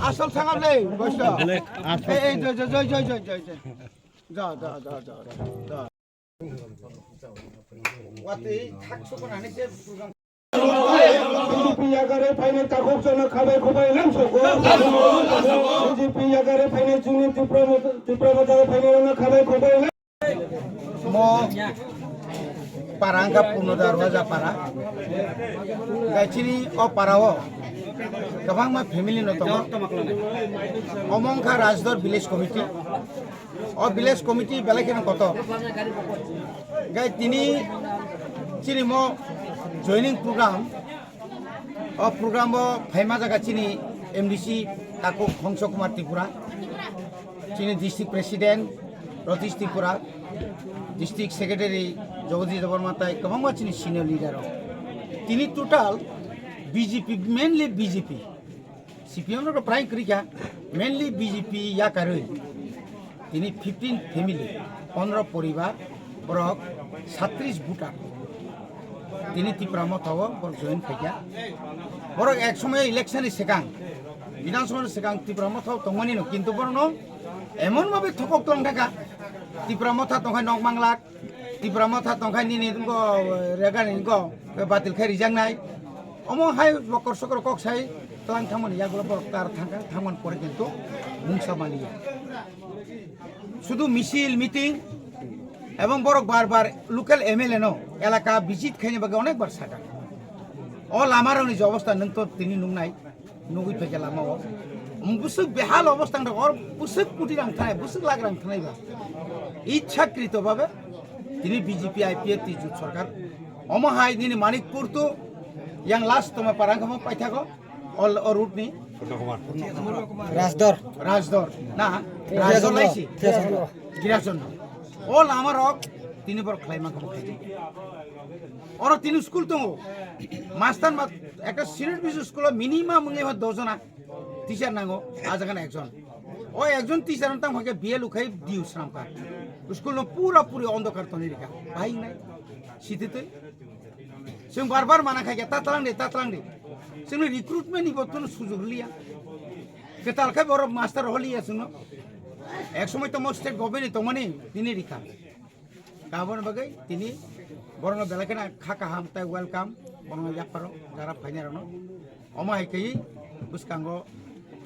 আসল সাঙ্গাম নেই বৈশ এই জয় জয় জয় জয় জয় জয় যা যা যা যা যা ওয়াতে থাকছো কোন আনিছে প্রোগ্রাম বিজেপি আগারে ফাইনে তাকক জন খাবে খুবাই লাম সগো বিজেপি আগারে ফাইনে জুনি তীব্রমতা ফাইনে না খাবে খুবাই লাম mo parangka puno darwaja para gachini o parao kabang ma family no tomo omongkha rajdor village committee o village committee belakena koto gai tini chini mo joining program o program o phaima jaga chini MDC Tako Khongso Kumar Tripura chini district president Ratish Tripura district secretary Jagadish Devarmatai kabang chini senior leader tini total BJP mainly BJP CPM no prime krika mainly BJP ya karoi tini 15 family 15 poribar borok 36 voter tini tipramo thawo bor join khaya borok ek somoy election sekang বিধানসভার সেখান ত্রিপুরামথা তংমানি ন কিন্তু বরণ এমনভাবে থকক তং থাকা Tripura Motha তংখাই knock মাংলাক Tripura Motha তংখাই নিনি রেগানি বাতিল খাই রিজাংনাই অমো high Bakr সকর cock সাই তলাং থামনি ইয়াগুলো তার থাকা থামন পরে কিন্তু মুংসা মালিয়া শুধু মিছিল মিটিং এবং বরক বারবার লোকাল এমএলএ ন এলাকা ভিজিট খাইনি বাগে অনেকবার সাকা ও লামারনি যে অবস্থা নং তো তিনি নুংনাই nugui pe kala mawo busuk behal obostang or busuk kuti rang thanai busuk lag rang thanai ba ইচ্ছাকৃত ভাবে তিনি বিজেপি আইপিএফ টি জুট সরকার অমহাই দিনে মানিকপুর তো ইয়াং লাস্ট তোমা পারাঙ্গম পাই থাকো অল রুট নি রাজদর না রাজদর লাইছি গিরাজন অল আমার তিনি বড় খাইমা কম খাইছি ওর তিন স্কুল তো মাস্টার বা একটা সিনিয়র বিজনেস স্কুল মিনিমাম 10 জন টিচার নাঙ্গো আজ এখানে একজন ওই একজন টিচার তাম হকে বিয়ে লুকাই দিউ শ্রামকা স্কুল পুরোপুরি অন্ধকার তনি রেখা ভাই নাই শীতেতে जों बार माना खाय तातलांदे जोंनो रिक्रुटमेन्ट निबतन सुजुग लिया केतालखाय बर मास्टार हलिया जोंनो एक समय तो स्टेट गभर्नमेन्ट तमनि दिनि रिखा गाबोन बागै दिनि बरनो बेलाकेना खाका हामताय वेलकाम बरनो यापारो जारा फाइनारनो अमाहायकै बुसकांगो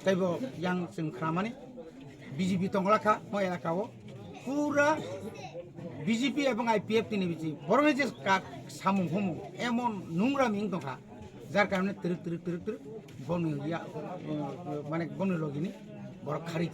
तैबो यां जों खामानि बिजेपि तंगलाखा म एलाकाओ पूरा বিজেপি এবং আইপিএফ তিনি বিজি বরং যে সামু হমু এমন নোংরা মিং দখা যার কারণে তিরুক বন মানে বন লগিনি বড় খারি